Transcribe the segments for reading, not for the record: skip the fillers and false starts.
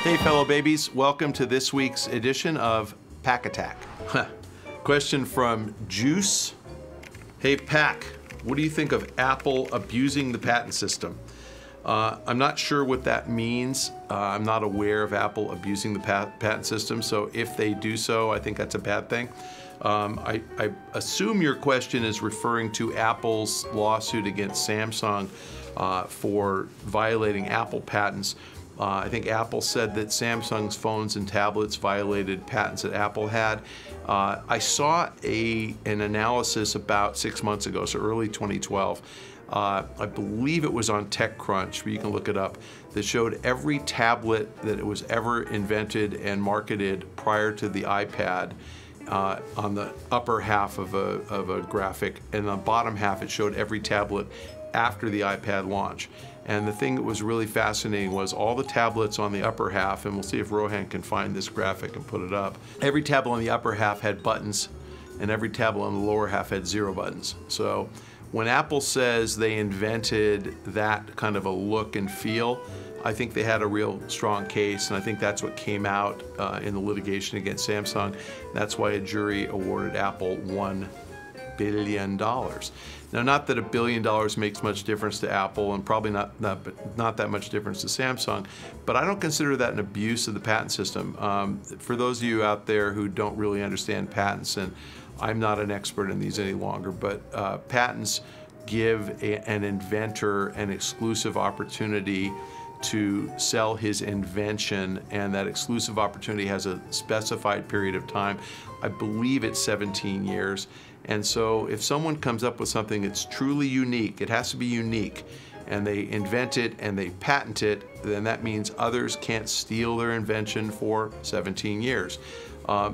Hey fellow babies, welcome to this week's edition of Pach-Attack. Question from Juice. Hey Pac, what do you think of Apple abusing the patent system? I'm not sure what that means. I'm not aware of Apple abusing the patent system, so if they do so, I think that's a bad thing. I assume your question is referring to Apple's lawsuit against Samsung for violating Apple patents. I think Apple said that Samsung's phones and tablets violated patents that Apple had. I saw an analysis about 6 months ago, so early 2012. I believe it was on TechCrunch, but you can look it up, that showed every tablet that was ever invented and marketed prior to the iPad on the upper half of a graphic, and on the bottom half it showed every tablet after the iPad launch. And the thing that was really fascinating was all the tablets on the upper half, and we'll see if Rohan can find this graphic and put it up. Every tablet on the upper half had buttons, and every tablet on the lower half had 0 buttons. So when Apple says they invented that kind of a look and feel, I think they had a real strong case, and I think that's what came out in the litigation against Samsung. That's why a jury awarded Apple $1 billion. Now, not that $1 billion makes much difference to Apple, and probably not that much difference to Samsung, but I don't consider that an abuse of the patent system. For those of you out there who don't really understand patents, and I'm not an expert in these any longer, but patents give an inventor an exclusive opportunity to sell his invention, and that exclusive opportunity has a specified period of time. I believe it's 17 years. And so if someone comes up with something that's truly unique, it has to be unique, and they invent it and they patent it, then that means others can't steal their invention for 17 years.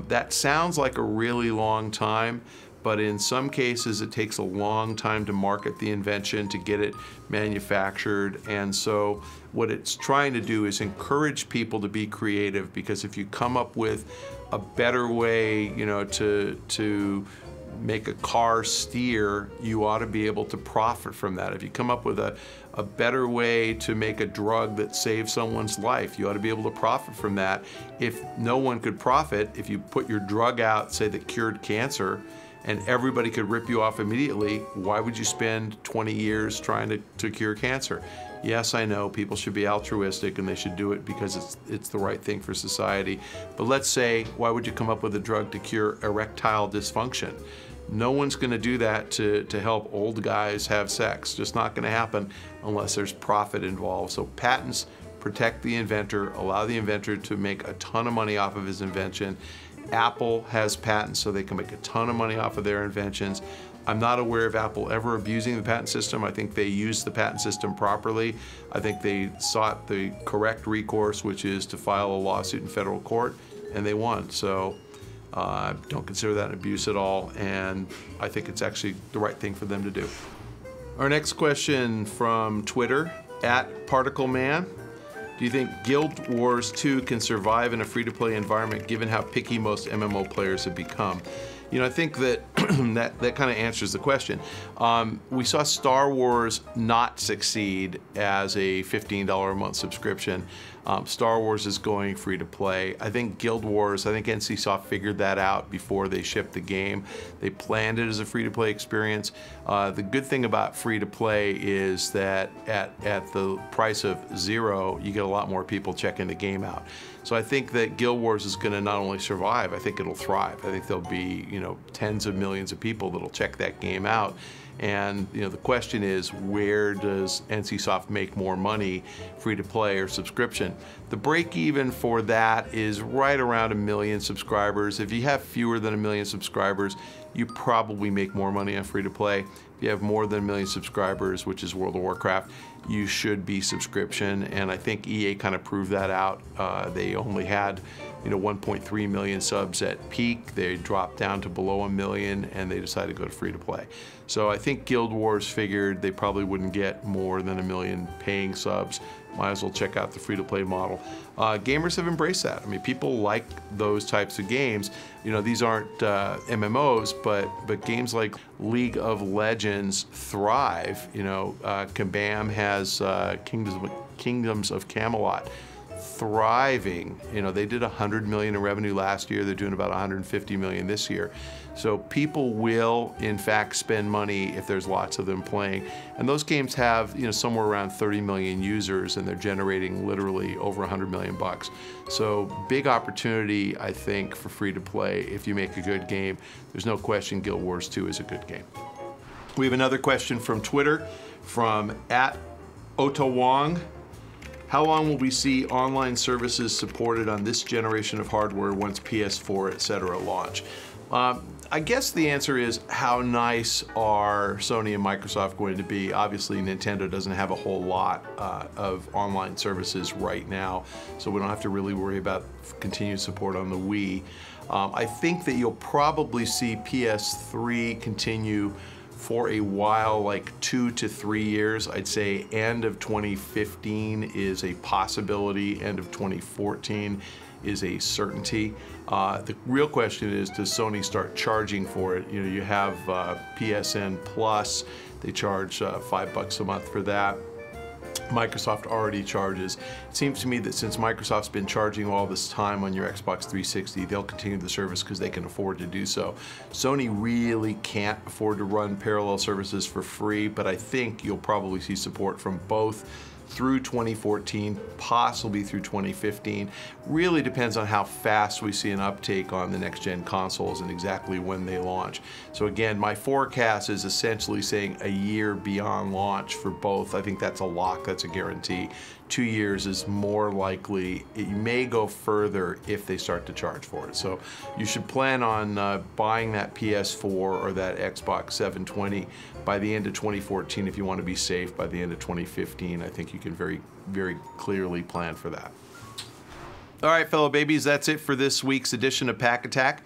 That sounds like a really long time, but in some cases it takes a long time to market the invention, to get it manufactured. And so what it's trying to do is encourage people to be creative, because if you come up with a better way, you know, to make a car steer, you ought to be able to profit from that. If you come up with a better way to make a drug that saves someone's life, you ought to be able to profit from that. If no one could profit, if you put your drug out, say, that cured cancer, and everybody could rip you off immediately, why would you spend 20 years trying to cure cancer? Yes, I know people should be altruistic and they should do it because it's the right thing for society. But let's say, why would you come up with a drug to cure erectile dysfunction? No one's going to do that to help old guys have sex. Just not going to happen unless there's profit involved. So patents protect the inventor, allow the inventor to make a ton of money off of his invention. Apple has patents so they can make a ton of money off of their inventions. I'm not aware of Apple ever abusing the patent system. I think they used the patent system properly. I think they sought the correct recourse, which is to file a lawsuit in federal court, and they won. So I don't consider that an abuse at all, and I think it's actually the right thing for them to do. Our next question from Twitter, @ParticleMan. Do you think Guild Wars 2 can survive in a free-to-play environment given how picky most MMO players have become? You know, I think that that kind of answers the question. We saw Star Wars not succeed as a $15 a month subscription. Star Wars is going free to play. I think Guild Wars, I think NCSoft figured that out before they shipped the game. They planned it as a free to play experience. The good thing about free to play is that at the price of $0, you get a lot more people checking the game out. So I think that Guild Wars is going to not only survive, I think it'll thrive. I think there'll be, you know, tens of millions of people that'll check that game out. And, you know, the question is, where does NCSoft make more money, free to play or subscription? The break even for that is right around 1 million subscribers. If you have fewer than 1 million subscribers, you probably make more money on free to play. If you have more than 1 million subscribers, which is World of Warcraft, you should be subscription. And I think EA kind of proved that out. They only had, you know, 1.3 million subs at peak. They dropped down to below 1 million, and they decided to go to free to play. So I think Guild Wars figured they probably wouldn't get more than 1 million paying subs. Might as well check out the free to play model. Gamers have embraced that. I mean, people like those types of games. You know, these aren't MMOs, but games like League of Legends thrive. You know, Kabam has Kingdoms of Camelot thriving. You know, they did $100 million in revenue last year. They're doing about $150 million this year. So people will, in fact, spend money if there's lots of them playing. And those games have, you know, somewhere around 30 million users, and they're generating literally over $100 million bucks. So big opportunity, I think, for free to play if you make a good game. There's no question Guild Wars 2 is a good game. We have another question from Twitter from @Otawong. How long will we see online services supported on this generation of hardware once PS4, etc. launch? I guess the answer is, how nice are Sony and Microsoft going to be? Obviously, Nintendo doesn't have a whole lot of online services right now, so we don't have to really worry about continued support on the Wii. I think that you'll probably see PS3 continue for a while, like 2 to 3 years. I'd say end of 2015 is a possibility, end of 2014 is a certainty. The real question is, does Sony start charging for it? You know, you have PSN Plus, they charge $5 a month for that. Microsoft already charges. It seems to me that since Microsoft's been charging all this time on your Xbox 360, they'll continue the service because they can afford to do so. Sony really can't afford to run parallel services for free, but I think you'll probably see support from both through 2014, possibly through 2015. Really depends on how fast we see an uptake on the next gen consoles and exactly when they launch. So again, my forecast is essentially saying a year beyond launch for both. I think that's a lock, that's a guarantee. 2 years is more likely. It may go further if they start to charge for it. So you should plan on buying that PS4 or that Xbox 720 by the end of 2014 if you want to be safe. By the end of 2015, I think you can very, very clearly plan for that. All right, fellow babies, that's it for this week's edition of Pach-Attack.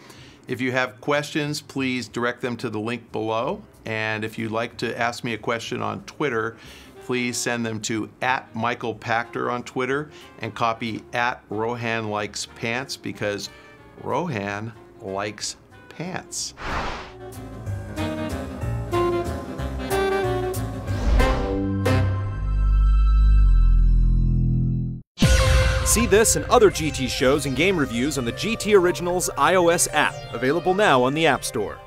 If you have questions, please direct them to the link below. And if you'd like to ask me a question on Twitter, please send them to @MichaelPachter on Twitter and copy @RohanLikesPants, because Rohan likes pants. See this and other GT shows and game reviews on the GT Originals iOS app, available now on the App Store.